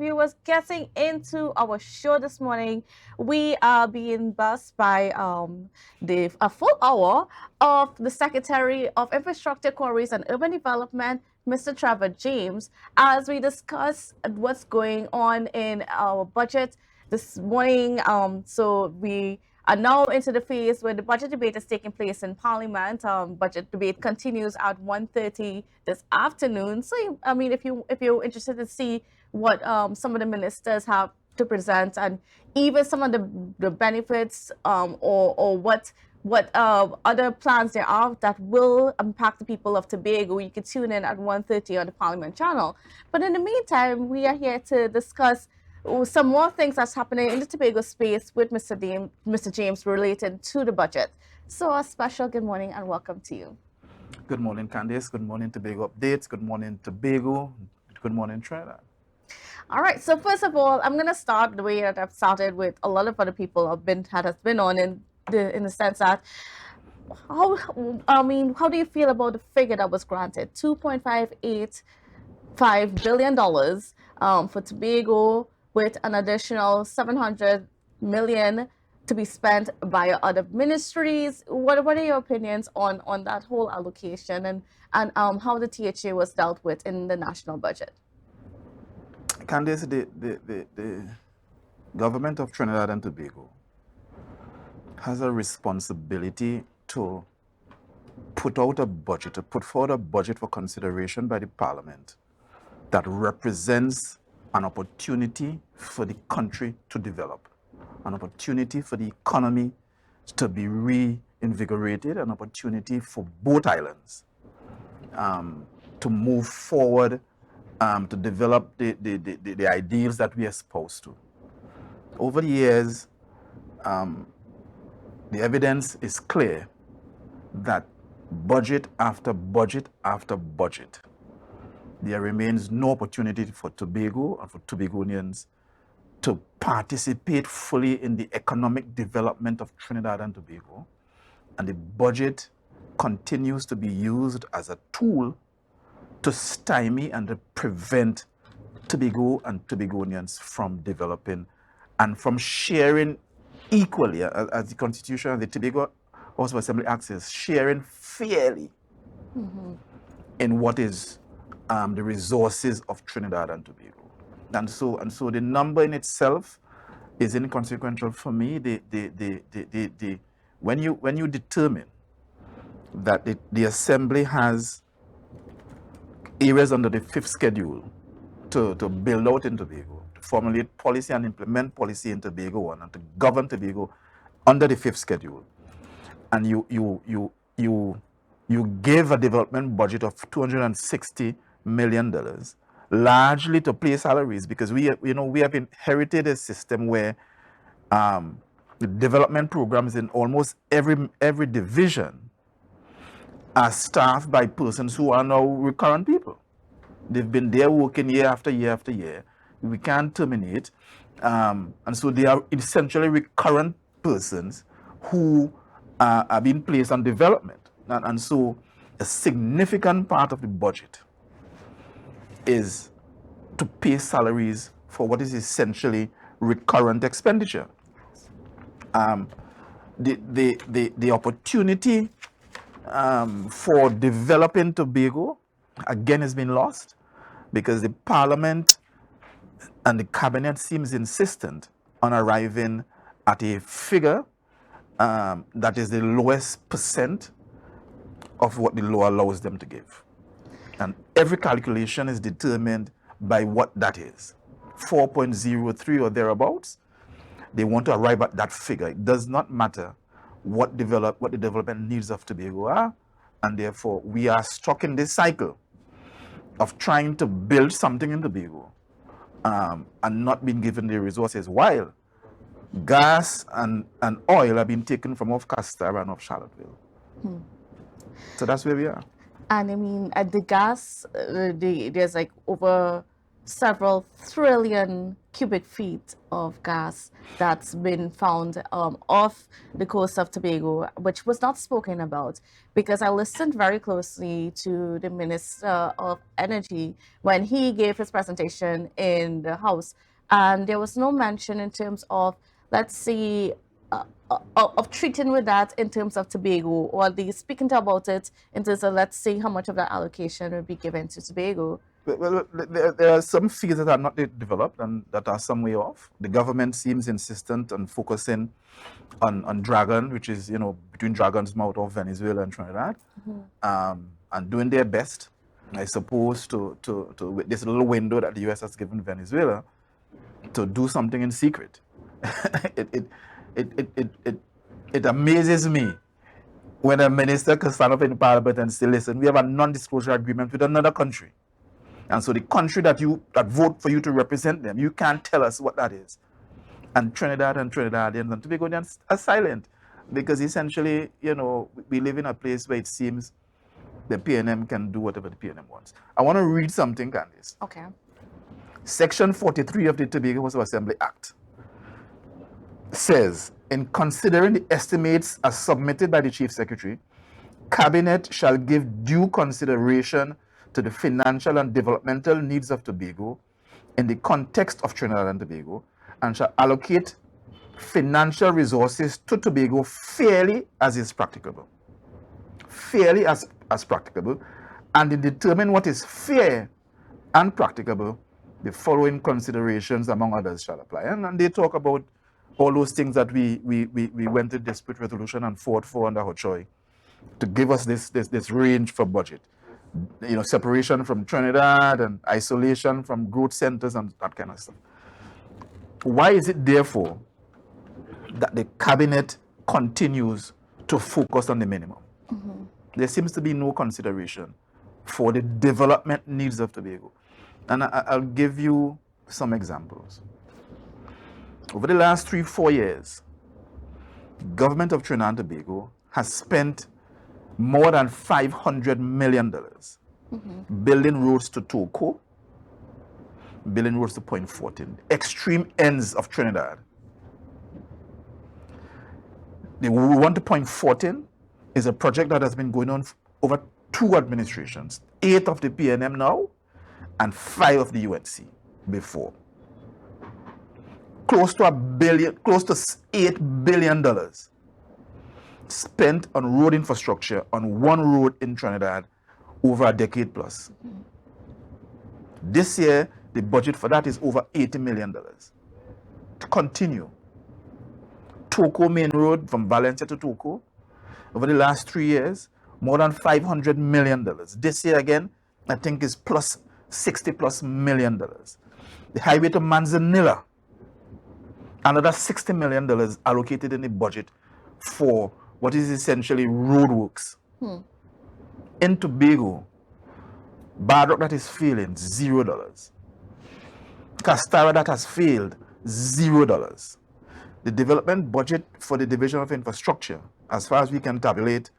viewers, getting into our show this morning, we are being buzzed by a full hour of the Secretary of Infrastructure, Quarries and Urban Development, Mr. Trevor James, as we discuss what's going on in our budget this morning. So we are now into the phase where the budget debate is taking place in Parliament. Budget debate continues at 1:30 this afternoon. So, I mean, if you're interested to see what some of the ministers have to present, and even some of the benefits or what other plans there are that will impact the people of Tobago, you can tune in at 1:30 on the Parliament channel. But in the meantime, we are here to discuss some more things that's happening in the Tobago space with Mr. James related to the budget. So a special good morning and welcome to you. Good morning, Kandace. Good morning, Tobago Updates. Good morning, Tobago. Good morning, Trinidad. All right. So first of all, I'm gonna start the way that I've started with a lot of other people has been on in the sense that how do you feel about the figure that was granted, $2.585 billion for Tobago, with an additional 700 million to be spent via other ministries? What are your opinions on that whole allocation and how the THA was dealt with in the national budget? Kandace, the government of Trinidad and Tobago has a responsibility to put forward a budget for consideration by the Parliament that represents an opportunity for the country to develop, an opportunity for the economy to be reinvigorated, an opportunity for both islands to move forward, to develop the ideals that we are supposed to. Over the years, the evidence is clear that budget after budget after budget, there remains no opportunity for Tobago and for Tobagonians to participate fully in the economic development of Trinidad and Tobago. And the budget continues to be used as a tool to stymie and to prevent Tobago and Tobagonians from developing and from sharing equally, as the Constitution of the Tobago House of Assembly acts, sharing fairly in what is the resources of Trinidad and Tobago. And so the number in itself is inconsequential for me. When you determine that the Assembly has areas under the fifth schedule to build out in Tobago, to formulate policy and implement policy in Tobago, and to govern Tobago under the fifth schedule, and you give a development budget of $260 million, largely to pay salaries, because we have inherited a system where the development programs in almost every division are staffed by persons who are now recurrent people. They've been there working year after year after year. We can't terminate, and so they are essentially recurrent persons who are being placed on development, and so a significant part of the budget is to pay salaries for what is essentially recurrent expenditure. The opportunity for developing Tobago again has been lost, because the Parliament and the Cabinet seems insistent on arriving at a figure that is the lowest percent of what the law allows them to give. And every calculation is determined by what that is. 4.03 or thereabouts. They want to arrive at that figure. It does not matter what the development needs of Tobago are, and therefore we are stuck in this cycle of trying to build something in Tobago and not being given the resources, while gas and oil have been taken from off Castor and off Charlottesville. So that's where we are. And I mean, at the gas, there's like over several trillion cubic feet of gas that's been found off the coast of Tobago, which was not spoken about because I listened very closely to the Minister of Energy when he gave his presentation in the House, and there was no mention in terms of, let's see, of treating with that in terms of Tobago, or the speaking about it in terms of, let's see how much of that allocation will be given to Tobago. Well, there are some fields that are not yet developed and that are some way off. The government seems insistent on focusing on Dragon, which is, between Dragon's Mouth of Venezuela and Trinidad, and doing their best, I suppose, to with this little window that the U.S. has given Venezuela, to do something in secret. It amazes me when a minister can stand up in Parliament and say, listen, we have a non-disclosure agreement with another country. And so the country that vote for you to represent them, you can't tell us what that is. And Trinidad and Trinidadians and Tobagonians are silent because essentially, we live in a place where it seems the PNM can do whatever the PNM wants. I want to read something, Kandace. Okay. Section 43 of the Tobago House of Assembly Act says, in considering the estimates as submitted by the Chief Secretary, Cabinet shall give due consideration to the financial and developmental needs of Tobago in the context of Trinidad and Tobago, and shall allocate financial resources to Tobago fairly as is practicable. Fairly as practicable, and in determine what is fair and practicable, the following considerations, among others, shall apply. And they talk about all those things that we went to dispute resolution and fought for under Hochoy to give us this range for budget. Separation from Trinidad and isolation from growth centers and that kind of stuff. Why is it, therefore, that the cabinet continues to focus on the minimum? There seems to be no consideration for the development needs of Tobago. And I'll give you some examples. Over the last 3-4 years, the government of Trinidad and Tobago has spent more than $500 million building roads to Toco, building roads to Point 14, extreme ends of Trinidad. The one to Point 14 is a project that has been going on over 2 administrations, 8 of the PNM now, and 5 of the UNC before. Close to $8 billion spent on road infrastructure on one road in Trinidad over a decade plus. This year, the budget for that is over $80 million. To continue, Toco Main Road from Valencia to Toco, over the last 3 years, more than $500 million. This year again, I think is plus $60+ million. The highway to Manzanilla, another $60 million allocated in the budget for what is essentially roadworks. In Tobago, Bad Rock that is failing, $0. Castara that has failed, $0. The development budget for the Division of Infrastructure, as far as we can tabulate,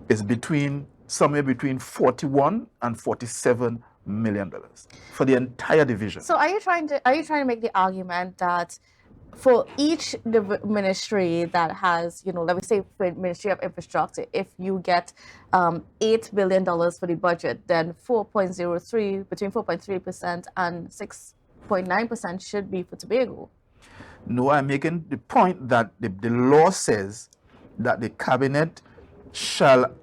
is somewhere between $41 and $47 million for the entire division. So are you trying to make the argument that for each ministry that has, let me say, for Ministry of Infrastructure, if you get $8 billion for the budget, then between 4.3% and 6.9% should be for Tobago? No, I'm making the point that the law says that the cabinet shall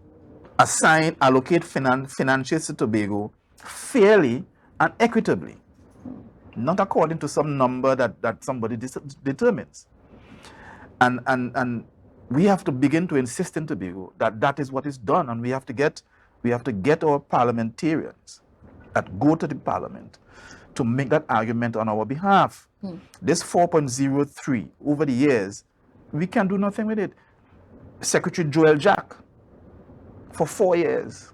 allocate finances to Tobago fairly and equitably, not according to some number that somebody determines. And we have to begin to insist in Tobago that is what is done, and we have to get our parliamentarians that go to the parliament to make that argument on our behalf. This 4.03 over the years, we can do nothing with it. Secretary Joel Jack, for 4 years,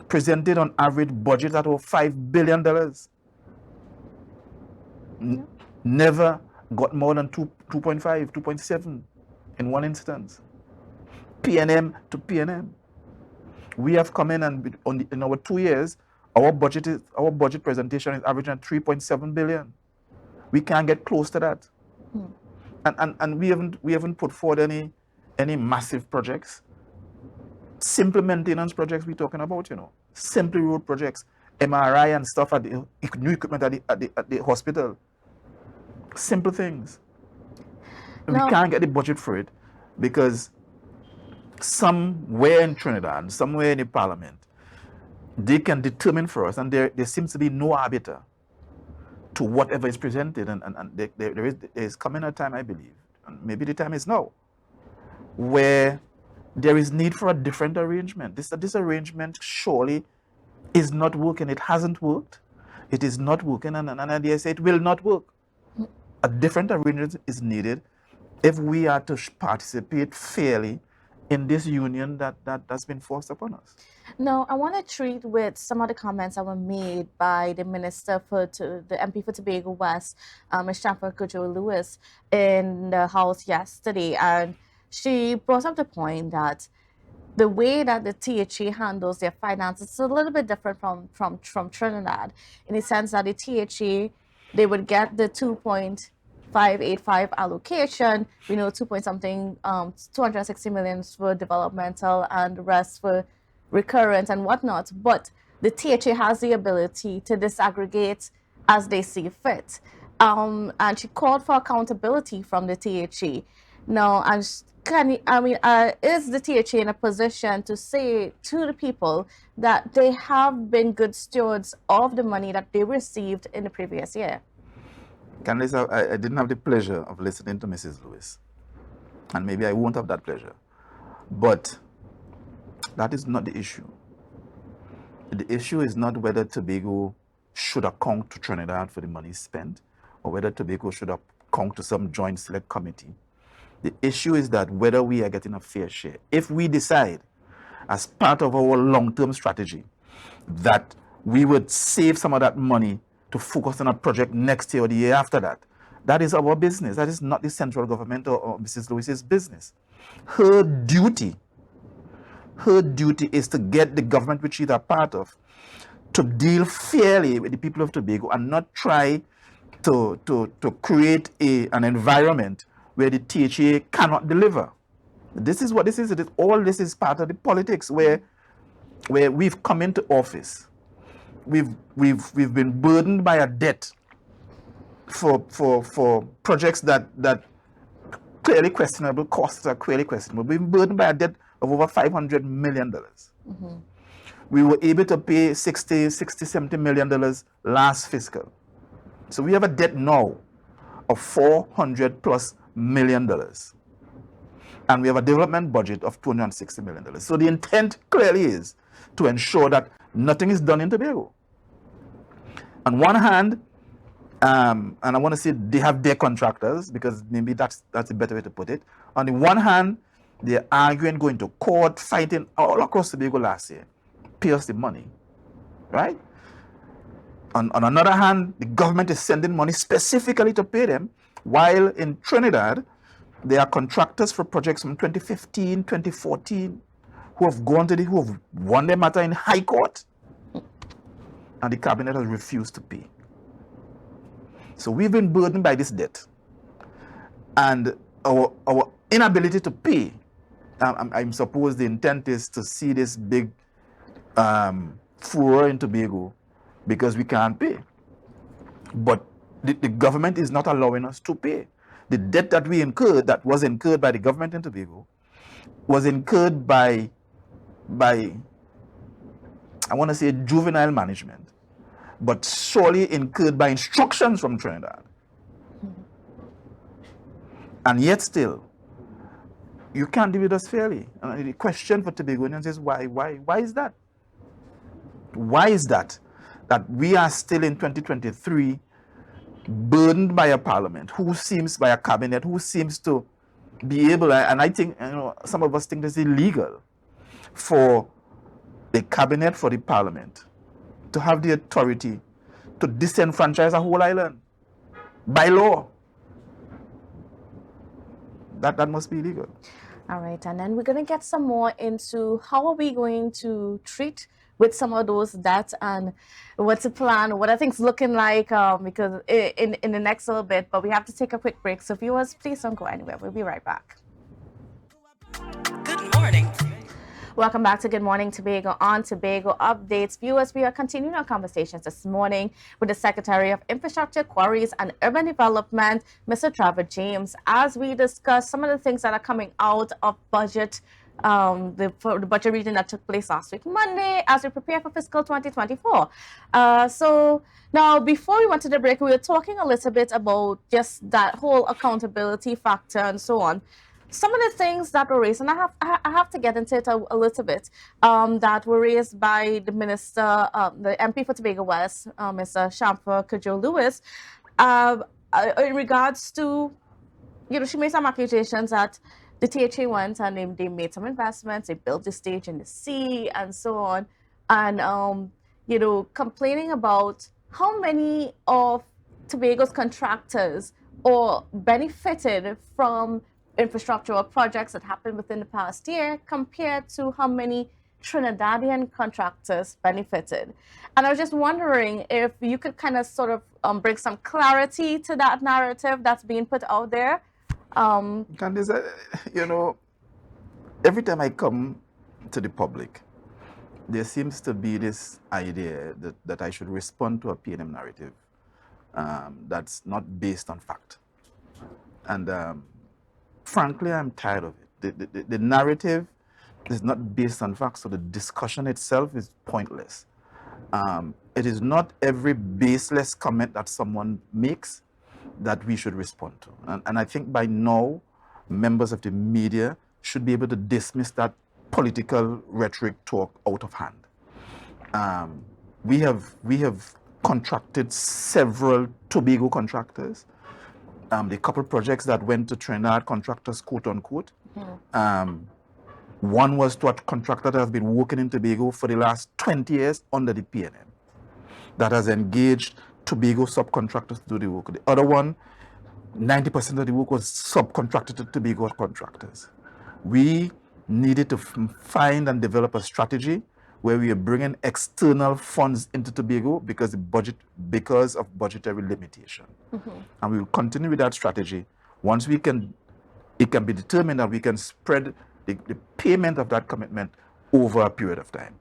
presented on average budget at over $5 billion. Never got more than 2.5, 2.7 in one instance. PNM to PNM. We have come in and in our 2 years Our budget presentation is averaging at 3.7 billion. We can't get close to that. And we haven't put forward any massive projects. Simple maintenance projects we're talking about, Simple road projects, MRI and stuff at the new equipment at the hospital. Simple things. We can't get the budget for it because somewhere in Trinidad, somewhere in the parliament, they can determine for us, and there seems to be no arbiter to whatever is presented, and there is coming a time, I believe, and maybe the time is now, where there is need for a different arrangement. This arrangement surely is not working. It hasn't worked. It is not working, and I dare say it will not work. A different arrangement is needed if we are to participate fairly in this union that's been forced upon us. Now, I want to treat with some of the comments that were made by the the MP for Tobago West, Ms. Jennifer Lewis, in the House yesterday, and she brought up the point that the way that the THA handles their finances is a little bit different from Trinidad, in the sense that the THA, they would get the 2.585 allocation, 2 point something, 260 million for developmental and the rest for recurrent and whatnot. But the THA has the ability to disaggregate as they see fit. And she called for accountability from the THA. Now, is the THA in a position to say to the people that they have been good stewards of the money that they received in the previous year? Kandace, I didn't have the pleasure of listening to Mrs. Lewis, and maybe I won't have that pleasure. But that is not the issue. The issue is not whether Tobago should account to Trinidad for the money spent, or whether Tobago should account to some joint select committee. The issue is that whether we are getting a fair share. If we decide, as part of our long-term strategy, that we would save some of that money to focus on a project next year or the year after that, that is our business. That is not the central government or Mrs. Lewis's business. Her duty is to get the government which she's a part of to deal fairly with the people of Tobago and not try to create an environment where the THA cannot deliver. This is what this is. All this is part of the politics where we've come into office. We've been burdened by a debt for projects that clearly questionable, costs are clearly questionable. We've been burdened by a debt of over $500 million. Mm-hmm. We were able to pay $70 million last fiscal. So we have a debt now of $400+ million. And we have a development budget of $260 million. So the intent clearly is to ensure that nothing is done in Tobago. On one hand, and I want to say they have their contractors, because maybe that's a better way to put it. On the one hand, they're arguing, going to court, fighting all across Tobago last year. Pay us the money, right? On another hand, the government is sending money specifically to pay them, while in Trinidad, there are contractors for projects from 2015, 2014, who have won their matter in High Court, and the cabinet has refused to pay. So we've been burdened by this debt, and our inability to pay. I suppose the intent is to see this big furor in Tobago because we can't pay. But the government is not allowing us to pay. The debt that we incurred, that was incurred by the government in Tobago, was incurred by I want to say juvenile management, but solely incurred by instructions from Trinidad. And yet still, you can't deal with us fairly. And the question for Tobagonians is why? Why is that? Why is that we are still in 2023 burdened by a parliament by a cabinet who seems to be able, and I think some of us think this is illegal for the cabinet, for the parliament to have the authority to disenfranchise a whole island by law. That must be illegal. All right, and then we're going to get some more into how are we going to treat with some of those debts and what's the plan, what are things looking like, because in the next little bit, but we have to take a quick break. So viewers, please don't go anywhere. We'll be right back. Good morning. Welcome back to Good Morning Tobago on Tobago Updates. Viewers, we are continuing our conversations this morning with the Secretary of Infrastructure, Quarries and Urban Development, Mr. Trevor James, as we discuss some of the things that are coming out of budget, the budget reading that took place last week, Monday, as we prepare for fiscal 2024. So now, before we went to the break, we were talking a little bit about just that whole accountability factor and so on. Some of the things that were raised, and I have to get into it a little bit, that were raised by the minister, the MP for Tobago West, Mr. Shamfa Kudjo Lewis, in regards to, she made some accusations that the THA went and they made some investments, they built the stage in the sea and so on, and complaining about how many of Tobago's contractors or benefited from infrastructural projects that happened within the past year compared to how many Trinidadian contractors benefited. And I was just wondering if you could kind of sort of bring some clarity to that narrative that's being put out there. Kandace, every time I come to the public, there seems to be this idea that I should respond to a PNM narrative that's not based on fact. And frankly, I'm tired of it. The narrative is not based on facts, so the discussion itself is pointless. It is not every baseless comment that someone makes that we should respond to. And I think by now, members of the media should be able to dismiss that political rhetoric talk out of hand. We have contracted several Tobago contractors. The couple projects that went to Trinidad contractors, quote unquote. One was to a contractor that has been working in Tobago for the last 20 years under the PNM, that has engaged Tobago subcontractors to do the work. The other one, 90% of the work was subcontracted to Tobago contractors. We needed to find and develop a strategy where we are bringing external funds into Tobago because of budgetary limitation. And we will continue with that strategy. Once it can be determined that we can spread the payment of that commitment over a period of time.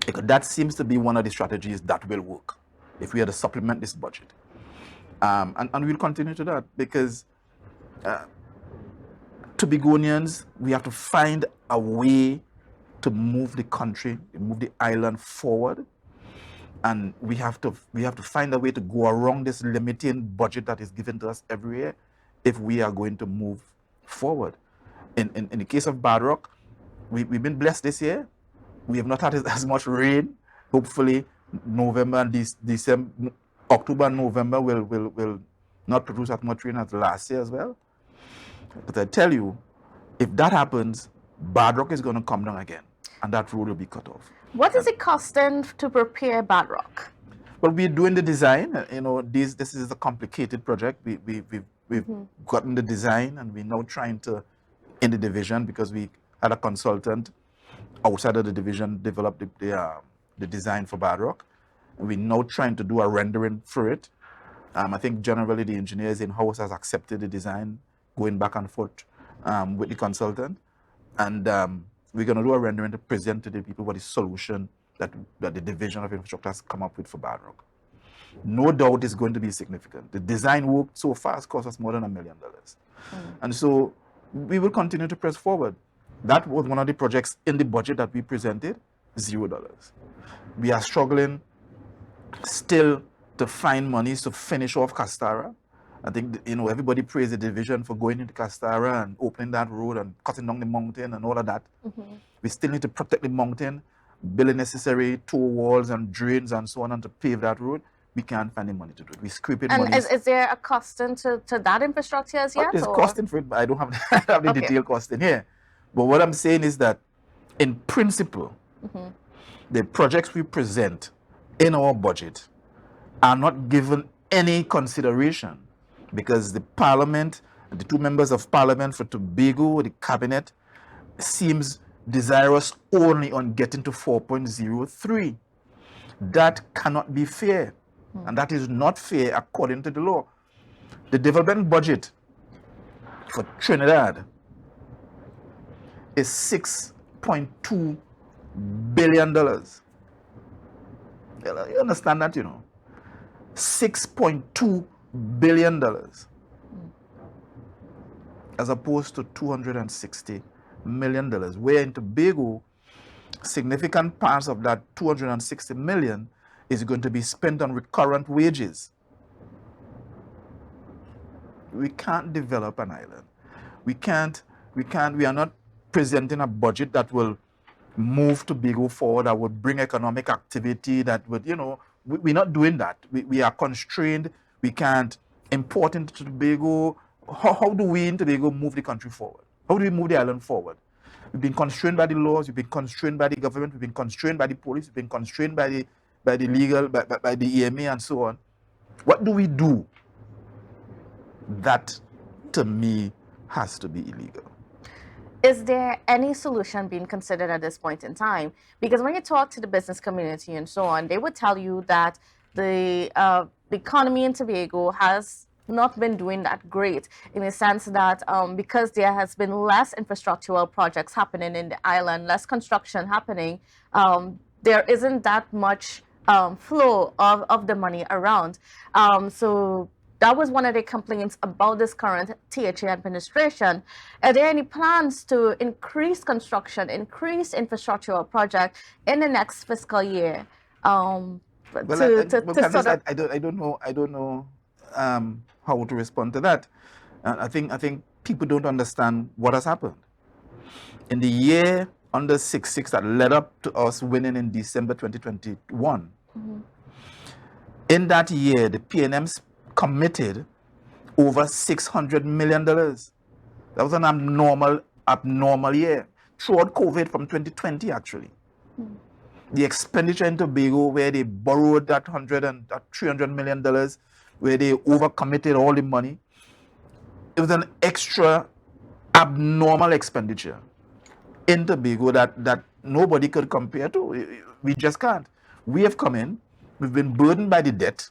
Because that seems to be one of the strategies that will work if we are to supplement this budget. And we'll continue to that because Tobagonians, we have to find a way to move the country, move the island forward, and we have to find a way to go around this limiting budget that is given to us every year if we are going to move forward. In the case of Bad Rock, we've been blessed this year. We have not had as much rain. Hopefully, November and December, October and November will not produce as much rain as last year as well. But I tell you, if that happens, Bad Rock is going to come down again, and that road will be cut off. What is it costing to prepare Bad Rock? Well, we're doing the design. This is a complicated project. We've gotten the design, and we're now trying to, in the division, because we had a consultant outside of the division develop the design for Bad Rock. And we're now trying to do a rendering for it. I think generally the engineers in-house has accepted the design, going back and forth with the consultant. And we're going to do a rendering to present to the people what the solution that the Division of Infrastructure has come up with for Bad Rock. No doubt it's going to be significant. The design work so far has cost us more than $1 million. And so we will continue to press forward. That was one of the projects in the budget that we presented, $0. We are struggling still to find monies to finish off Castara. I think, everybody praised the division for going into Castara and opening that road and cutting down the mountain and all of that. We still need to protect the mountain, build the necessary toe walls and drains and so on, and to pave that road. We can't find the money to do it. We're scraping money. And is there a costing to that infrastructure as yet? There's costing for it, but I don't have the detailed costing here. But what I'm saying is that, in principle, the projects we present in our budget are not given any consideration because the Parliament, the two members of Parliament for Tobago, the Cabinet, seems desirous only on getting to 4.03. That cannot be fair. And that is not fair according to the law. The development budget for Trinidad is $6.2 billion. You understand that, $6.2 billion as opposed to $260 million. Where in Tobago, significant parts of that $260 million is going to be spent on recurrent wages. We can't develop an island. We are not presenting a budget that will move Tobago forward, that would bring economic activity, that would, we're not doing that. We are constrained. We can't import into Tobago. How do we in Tobago move the country forward? How do we move the island forward? We've been constrained by the laws. We've been constrained by the government. We've been constrained by the police. We've been constrained by the legal, by the EMA and so on. What do we do? That, to me, has to be illegal. Is there any solution being considered at this point in time? Because when you talk to the business community and so on, they would tell you that the economy in Tobago has not been doing that great, in the sense that because there has been less infrastructural projects happening in the island, less construction happening, there isn't that much flow of the money around. So that was one of the complaints about this current THA administration. Are there any plans to increase construction, increase infrastructural project in the next fiscal year? Kandace, I don't know how to respond to that. I think people don't understand what has happened. In the year under 6-6 that led up to us winning in December 2021, in that year, the PNM committed over $600 million. That was an abnormal year. Throughout COVID from 2020, actually. The expenditure in Tobago, where they borrowed that $300 million, where they overcommitted all the money, it was an extra abnormal expenditure in Tobago that nobody could compare to. We just can't. We have come in, we've been burdened by the debt,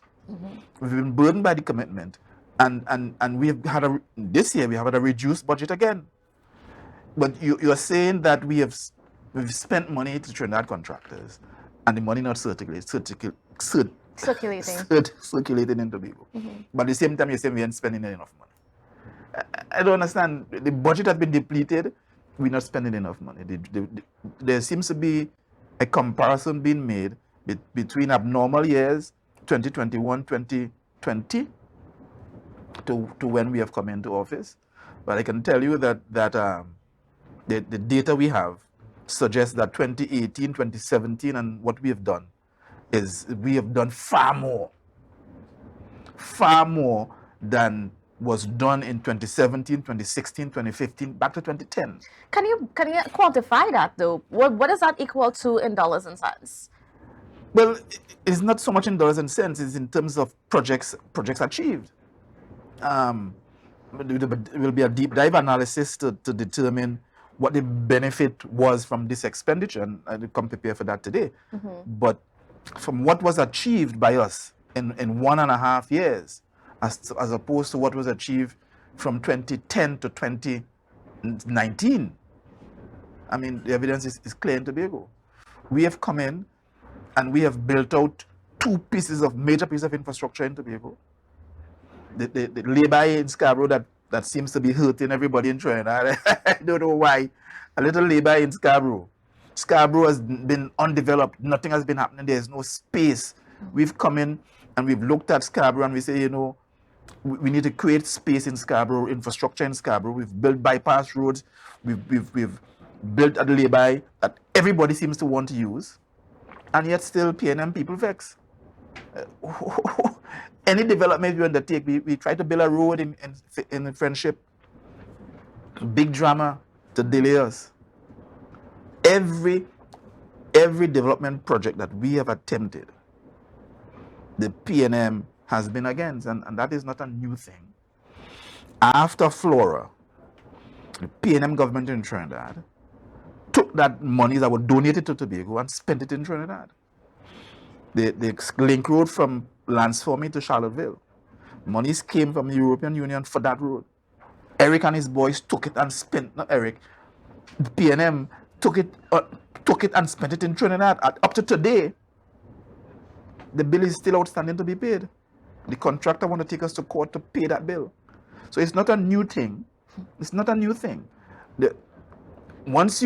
we've been burdened by the commitment, and we've had this year we have had a reduced budget again. But you're saying that we've spent money to Trinidad contractors, and the money not circulating in Tobago. But at the same time, you're saying we aren't spending enough money. I don't understand. The budget has been depleted. We're not spending enough money. There seems to be a comparison being made between abnormal years, 2021, 2020, to when we have come into office. But I can tell you that the data we have suggests that 2018, 2017, and what we have done is we have done far more than was done in 2017, 2016, 2015, back to 2010. Can you quantify that though? What does that equal to in dollars and cents? Well, it's not so much in dollars and cents, it's in terms of projects achieved. There will be a deep dive analysis to determine what the benefit was from this expenditure, and I will come prepared for that today. But from what was achieved by us in 1.5 years, as opposed to what was achieved from 2010 to 2019, I mean, the evidence is clear in Tobago. We have come in and we have built out major pieces of infrastructure in Tobago. The lay-by in Scarborough that seems to be hurting everybody in Trinidad. I don't know why. A little lay-by in Scarborough. Scarborough has been undeveloped. Nothing has been happening. There's no space. We've come in and we've looked at Scarborough and we say, we need to create space in Scarborough, infrastructure in Scarborough. We've built bypass roads. We've built a lay-by that everybody seems to want to use. And yet still PNM people vex. Any development we undertake, we try to build a road in Friendship. Big drama to delay us. Every development project that we have attempted, the PNM has been against, and that is not a new thing. After Flora, the PNM government in Trinidad took that money that were donated to Tobago and spent it in Trinidad. The link road from Lansforming to Charlottesville, monies came from the European Union for that road. Eric and his boys took it and spent, not Eric, PNM took it and spent it in Trinidad. Up to today, the bill is still outstanding to be paid. The contractor want to take us to court to pay that bill. So it's not a new thing. It's not a new thing. Once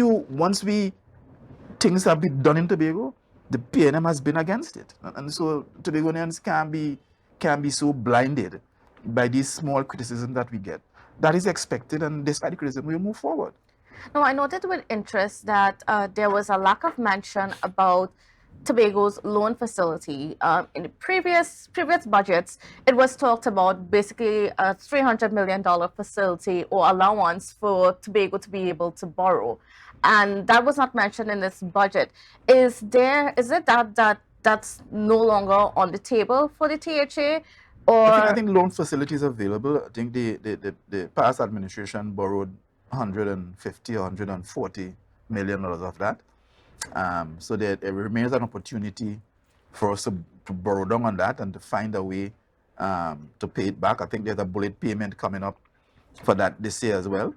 things have been done in Tobago, the PNM has been against it. And so Tobagonians can't be so blinded by these small criticisms that we get. That is expected, and despite the criticism, we'll move forward. Now, I noted with interest that there was a lack of mention about Tobago's loan facility. In the previous budgets, it was talked about basically a $300 million facility or allowance for Tobago to be able to borrow. And that was not mentioned in this budget. Is it that's no longer on the table for the THA? Or I think loan facilities available. I think the past administration borrowed 150 or 140 million dollars of that. So there remains an opportunity for us to borrow down on that and to find a way to pay it back. I think there's a bullet payment coming up for that this year as well.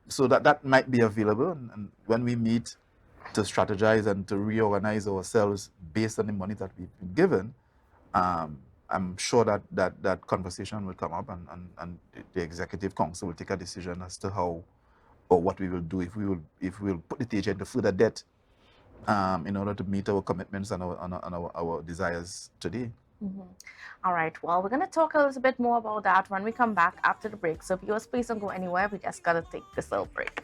So that might be available. And when we meet to strategize and to reorganize ourselves based on the money that we've been given, I'm sure that conversation will come up, and the executive council will take a decision as to how or what we will do if we will put the THA into further debt in order to meet our commitments and our desires today. Mm-hmm. All right. Well, we're going to talk a little bit more about that when we come back after the break. So viewers, please don't go anywhere. We just got to take this little break.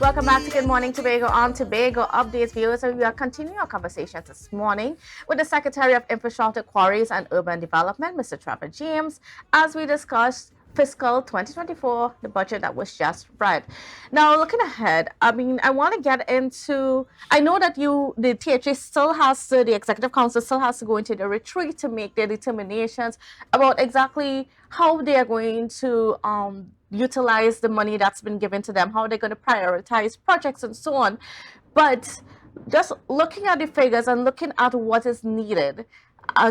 Welcome back to Good Morning Tobago on Tobago Updates, viewers. So we are continuing our conversation this morning with the Secretary of Infrastructure, Quarries and Urban Development, Mr. Trevor James, as we discuss fiscal 2024, the budget that was just read. Now, looking ahead, I mean, I want to get into, I know that the THA still has to, the Executive Council still has to go into the retreat to make their determinations about exactly how they are going to utilize the money that's been given to them, how they're going to prioritize projects and so on. But just looking at the figures and looking at what is needed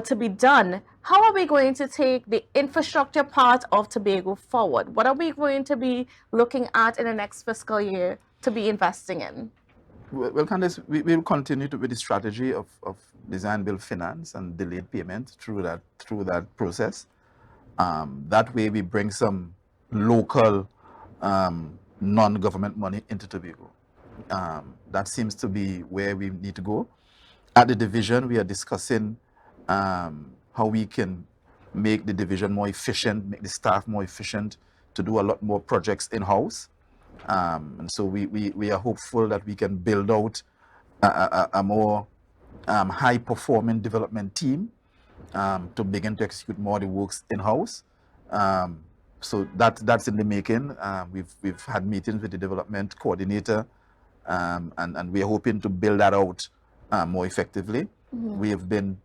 to be done, how are we going to take the infrastructure part of Tobago forward? What are we going to be looking at in the next fiscal year to be investing in? Well, Kandace, we will continue with the strategy of design, build, finance, and delayed payment through that process. That way, we bring some local non-government money into Tobago. That seems to be where we need to go. At the division, we are discussing how we can make the division more efficient, make the staff more efficient to do a lot more projects in-house. And so we are hopeful that we can build out a more high-performing development team to begin to execute more of the works in-house. So that's in the making. We've had meetings with the development coordinator, and we are hoping to build that out more effectively. Mm-hmm. We have been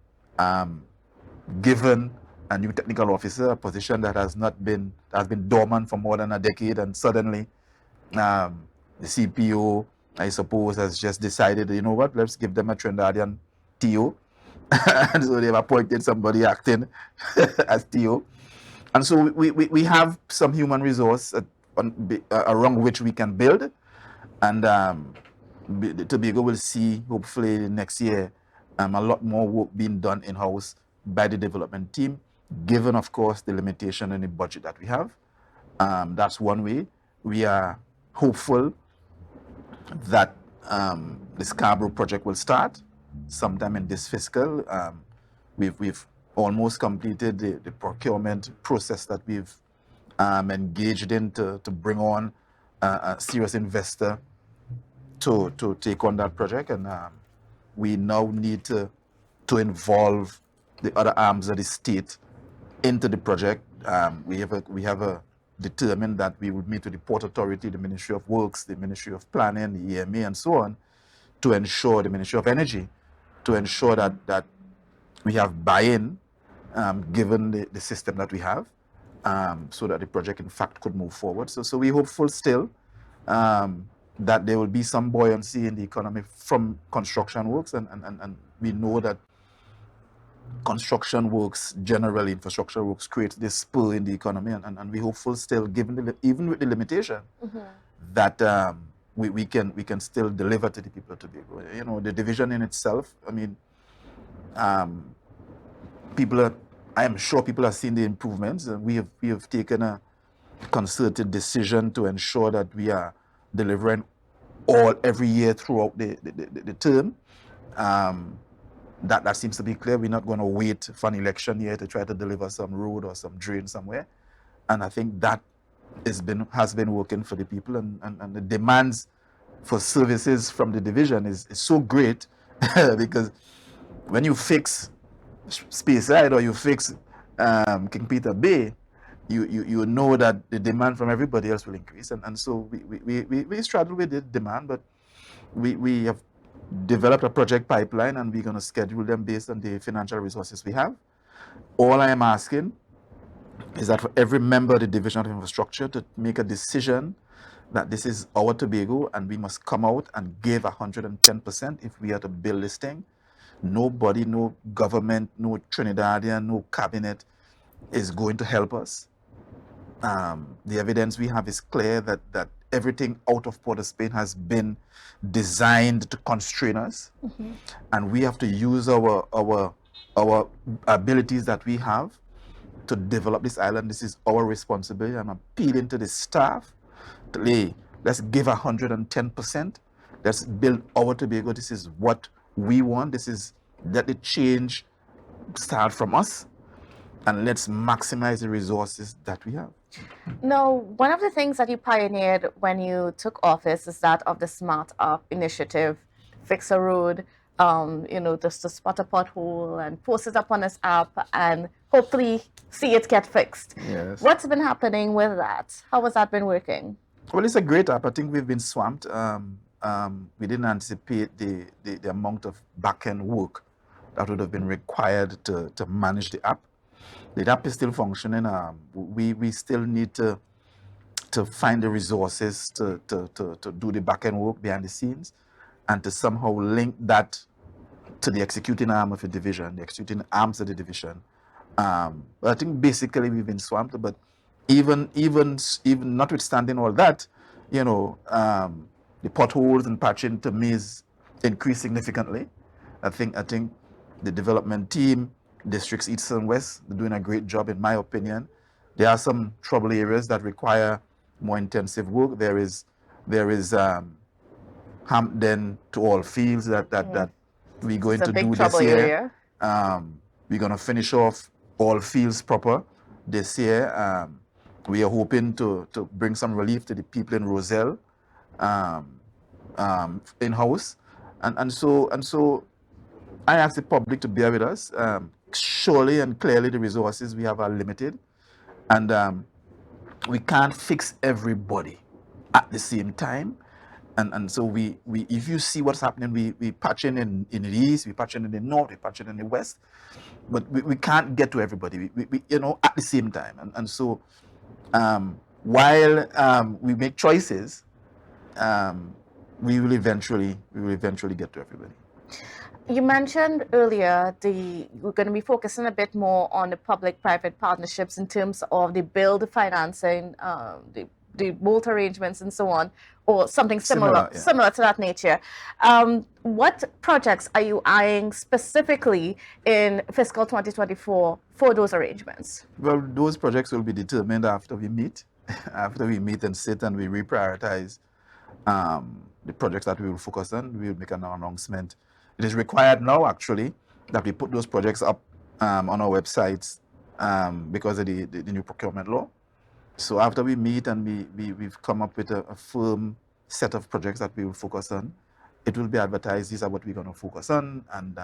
given a new technical officer, a position that has been dormant for more than a decade, and suddenly the CPO, I suppose, has just decided, you know what, let's give them a Trinidadian TO. And so they've appointed somebody acting as TO. And so we have some human resource around which we can build. And Tobago will see, hopefully next year, a lot more work being done in-house by the development team, given, of course, the limitation in the budget that we have. That's one way. We are hopeful that the Scarborough project will start sometime in this fiscal. We've almost completed the procurement process that we've engaged in to bring on a serious investor to take on that project. And we now need to involve the other arms of the state into the project. We have determined that we would meet with the Port Authority, the Ministry of Works, the Ministry of Planning, the EMA, and so on, to ensure, the Ministry of Energy, to ensure that we have buy-in, given the system that we have. so that the project in fact could move forward. So we're hopeful still that there will be some buoyancy in the economy from construction works, and we know that construction works, generally infrastructure works, creates this spur in the economy, and we're hopeful still, given even with the limitation, that we can still deliver to the people of Tobago. You know, the division in itself, I mean, I am sure people have seen the improvements, and we have taken a concerted decision to ensure that we are delivering every year throughout the term. That seems to be clear. We're not going to wait for an election year to try to deliver some road or some drain somewhere. And I think that has been working for the people, and the demands for services from the division is so great because when you fix Speyside or you fix King Peter Bay, you know that the demand from everybody else will increase. And so we struggle with the demand, but we have developed a project pipeline, and we're going to schedule them based on the financial resources we have. All I am asking is that for every member of the Division of Infrastructure to make a decision that this is our Tobago, and we must come out and give 110% if we are to build this thing. Nobody, no government, no Trinidadian, no cabinet is going to help us. The evidence we have is clear that everything out of Port of Spain has been designed to constrain us, and we have to use our abilities that we have to develop this island. This is our responsibility. I'm appealing to the staff to, hey, let's give 110%. Let's build our Tobago. This is what we want. This is, let the change start from us, and let's maximize the resources that we have. Now, one of the things that you pioneered when you took office is that of the Smart Up initiative, fix a road, just to spot a pothole and post it up on this app and hopefully see it get fixed. Yes. What's been happening with that? How has that been working? Well, it's a great app. I think we've been swamped. We didn't anticipate the amount of back-end work that would have been required to manage the app. The app is still functioning. We still need to find the resources to do the back-end work behind the scenes, and to somehow link that to the executing arm of the division, the executing arms of the division. But I think basically we've been swamped. But even notwithstanding all that, the potholes and patching to me is increased significantly. I think the development team, districts East and West, they're doing a great job, in my opinion. There are some trouble areas that require more intensive work. There is Hampden to all fields that we're going to do this year. We're going to finish off all fields proper this year. We are hoping to bring some relief to the people in Roselle in-house. And so I ask the public to bear with us. Surely and clearly the resources we have are limited, and we can't fix everybody at the same time. And so we if you see what's happening, we patching in the east, we patching in the north, we patching in the west, but we can't get to everybody. We at the same time. And so while we make choices, we will eventually get to everybody. You mentioned earlier we're going to be focusing a bit more on the public-private partnerships in terms of the build financing, the bolt arrangements and so on, or something similar to that nature. What projects are you eyeing specifically in fiscal 2024 for those arrangements? Well, those projects will be determined after we meet, and sit and we reprioritize the projects that we will focus on. We will make an announcement. It is required now, actually, that we put those projects up on our websites because of the new procurement law. So after we meet and we've come up with a firm set of projects that we will focus on, it will be advertised. These are what we're going to focus on, and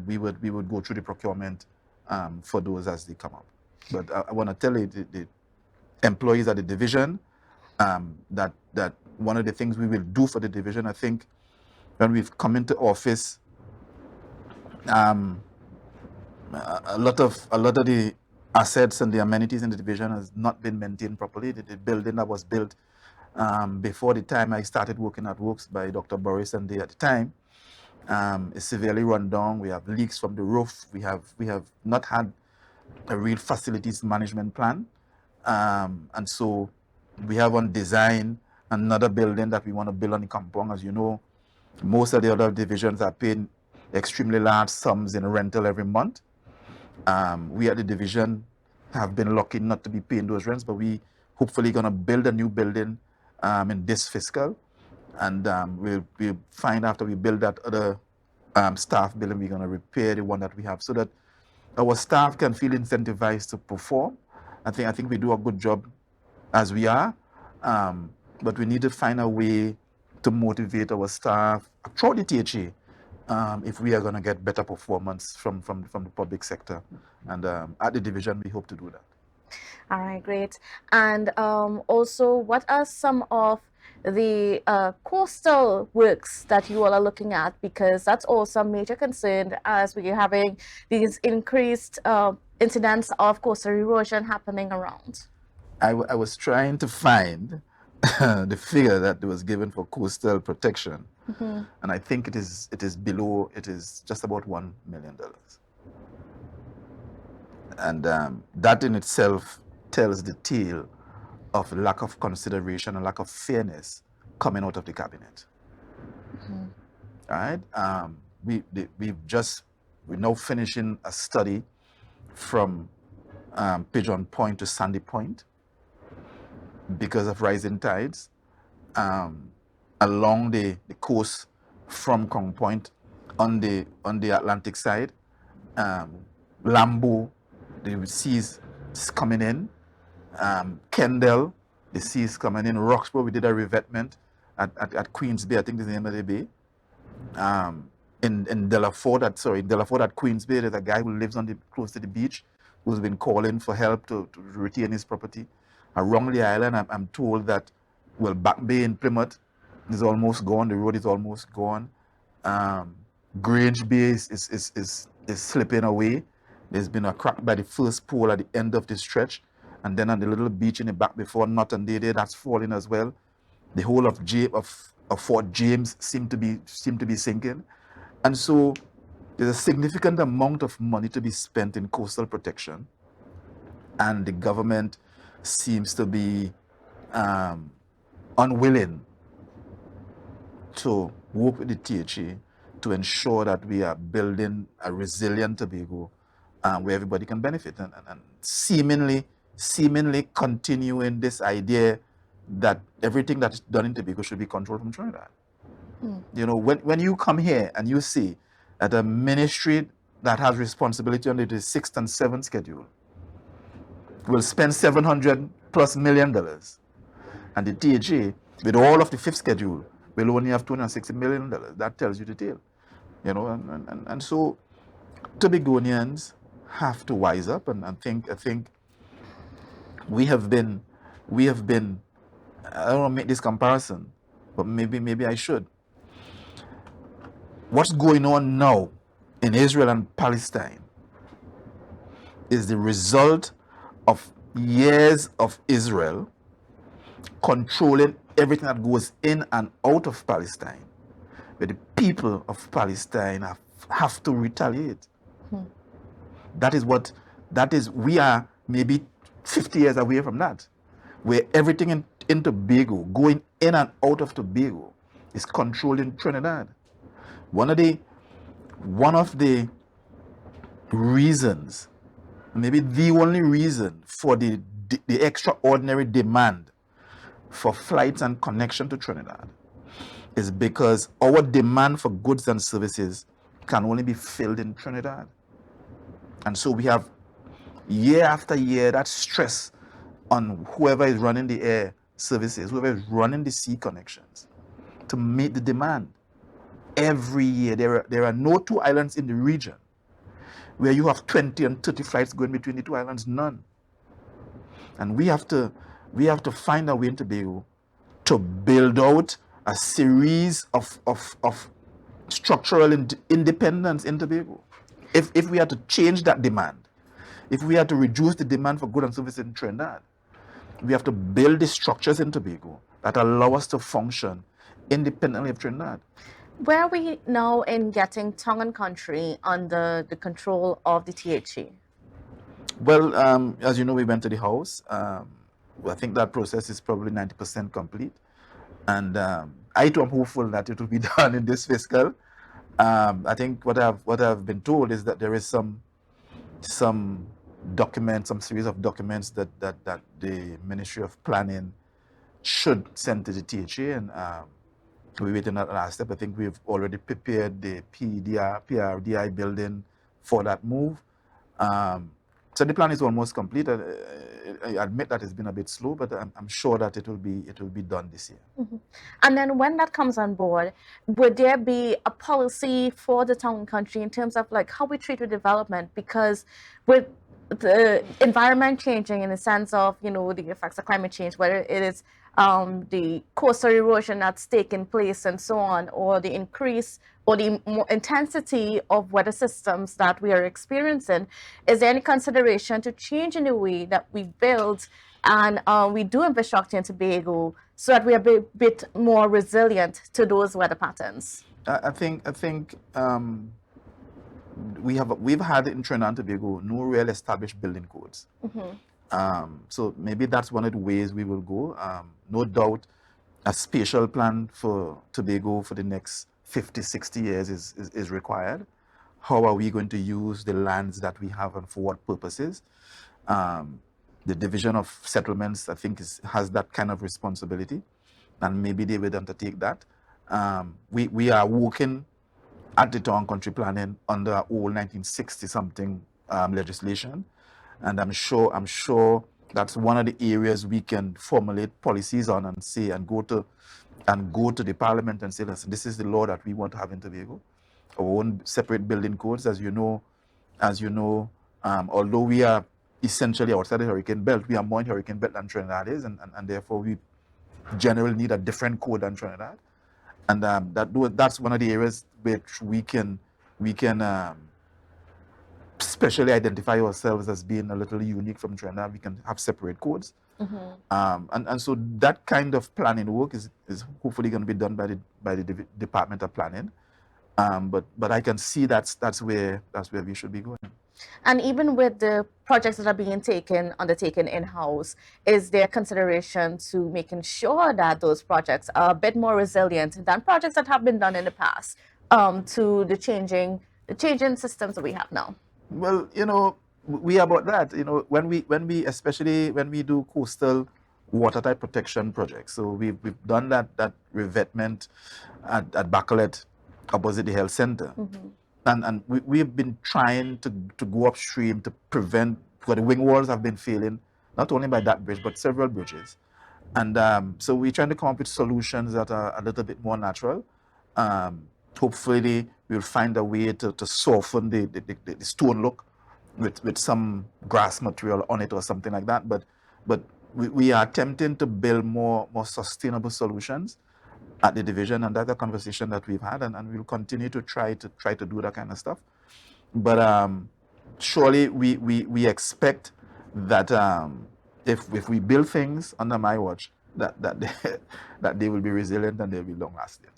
we would go through the procurement for those as they come up. But I want to tell you, the employees at the division, that one of the things we will do for the division, I think, when we've come into office, a lot of the assets and the amenities in the division has not been maintained properly. The building that was built before the time I started working at Works by Dr. Boris and at the time is severely run down. We have leaks from the roof. We have not had a real facilities management plan, and so we have on design another building that we want to build on the compound. As you know, most of the other divisions are paying extremely large sums in rental every month. We at the division have been lucky not to be paying those rents, but we hopefully going to build a new building in this fiscal, and we'll find after we build that other staff building, we're going to repair the one that we have so that our staff can feel incentivized to perform. I think we do a good job as we are, but we need to find a way to motivate our staff throughout the THA if we are going to get better performance from the public sector. And at the division, we hope to do that. All right, great. And also, what are some of the coastal works that you all are looking at? Because that's also a major concern as we're having these increased incidents of coastal erosion happening around. I was trying to find the figure that was given for coastal protection, and I think it is below. It is just about $1 million, and that in itself tells the tale of lack of consideration and lack of fairness coming out of the cabinet. All right, we're now finishing a study from Pigeon Point to Sandy Point because of rising tides along the coast from Crown Point on the Atlantic side. Lambo, the seas is coming in. Kendall, the sea is coming in. Roxborough, we did a revetment at Queens Bay, I think is the name of the bay. In Delaford at Queens Bay, there's a guy who lives close to the beach who's been calling for help to retain his property. Around the island, I'm told that, well, Back Bay in Plymouth is almost gone. The road is almost gone. Grange Bay is slipping away. There's been a crack by the first pole at the end of the stretch, and then on the little beach in the back before Norton Day there, that's falling as well. The whole of Fort James seem to be sinking, and so there's a significant amount of money to be spent in coastal protection, and the government seems to be unwilling to work with the THA to ensure that we are building a resilient Tobago where everybody can benefit, and seemingly continuing this idea that everything that's done in Tobago should be controlled from Trinidad. You know, when you come here and you see that a ministry that has responsibility under the 6th and 7th schedule will spend $700+ million, and the THA, with all of the 5th schedule, will only have $260 million. That tells you the tale, you know, and so Tobagonians have to wise up and think. I think we have been. I don't want to make this comparison, but maybe I should. What's going on now in Israel and Palestine is the result of years of Israel controlling everything that goes in and out of Palestine, where the people of Palestine have to retaliate. We are maybe 50 years away from that, where everything in Tobago, going in and out of Tobago, is controlling Trinidad. One of the reasons, maybe the only reason for the extraordinary demand for flights and connection to Trinidad is because our demand for goods and services can only be filled in Trinidad. And so we have year after year that stress on whoever is running the air services, whoever is running the sea connections to meet the demand. Every year there are no two islands in the region where you have 20 and 30 flights going between the two islands, none. And we have to find a way in Tobago to build out a series of structural independence in Tobago. If we are to change that demand, if we are to reduce the demand for goods and services in Trinidad, we have to build the structures in Tobago that allow us to function independently of Trinidad. Where are we now in getting Tongue and Country under the control of the THE? Well, as you know, we went to the House. I think that process is probably 90% complete. And I too am hopeful that it will be done in this fiscal. I think what I've been told is that there is some documents, some series of documents that the Ministry of Planning should send to the THA, and we're waiting on that last step. I think we've already prepared the PRDI building for that move. So the plan is almost complete. I admit that it's been a bit slow, but I'm sure that it will be done this year. Mm-hmm. And then when that comes on board, would there be a policy for the Town and Country in terms of like how we treat with development? Because with the environment changing in the sense of, you know, the effects of climate change, whether it is the coastal erosion that's taking place and so on, or the increase or the more intensity of weather systems that we are experiencing, is there any consideration to change in the way that we build and we do infrastructure in Tobago so that we are a bit more resilient to those weather patterns? I think we've had in Trinidad and Tobago no real established building codes. So maybe that's one of the ways we will go. No doubt a spatial plan for Tobago for the next 50, 60 years is required. How are we going to use the lands that we have and for what purposes? The Division of Settlements, I think, has that kind of responsibility, and maybe they will undertake that. We are working at the Town Country Planning under old 1960-something legislation, and I'm sure that's one of the areas we can formulate policies on and say and go to the Parliament and say, listen, this is the law that we want to have in Tobago. Our own separate building codes, as you know, although we are essentially outside the hurricane belt, we are more in hurricane belt than Trinidad is, and therefore we generally need a different code than Trinidad. And that's one of the areas which we can specially identify ourselves as being a little unique from Trinidad. We can have separate codes. And so that kind of planning work is hopefully going to be done by the Department of Planning. But I can see that's where we should be going. And even with the projects that are being undertaken in-house, is there consideration to making sure that those projects are a bit more resilient than projects that have been done in the past to the changing systems that we have now? Well, you know, we are about that. You know, especially when we do coastal watertight protection projects. So we've done that revetment at Bacalet opposite the health center. And we've been trying to go upstream to prevent, because the wing walls have been failing, not only by that bridge, but several bridges. And so we're trying to come up with solutions that are a little bit more natural. Hopefully, we'll find a way to soften the stone look with some grass material on it or something like that. But we are attempting to build more sustainable solutions at the division, and that's a conversation that we've had, and we'll continue to try to do that kind of stuff. But surely we expect that if we build things under my watch, that they will be resilient and they'll be long lasting.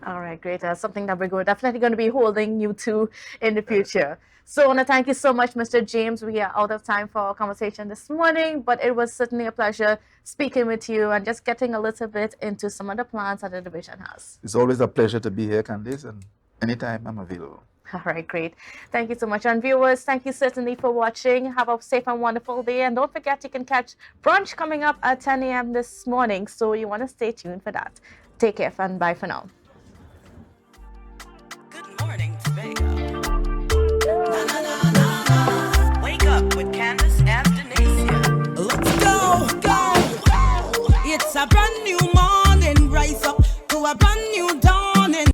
All right, great. That's something that we're definitely going to be holding you to in the future. So I want to thank you so much, Mr. James. We are out of time for our conversation this morning, but it was certainly a pleasure speaking with you and just getting a little bit into some of the plans that the division has. It's always a pleasure to be here, Kandace, and anytime I'm available. All right, great. Thank you so much. And viewers, thank you certainly for watching. Have a safe and wonderful day. And don't forget, you can catch brunch coming up at 10 a.m. this morning. So you want to stay tuned for that. Take care and bye for now.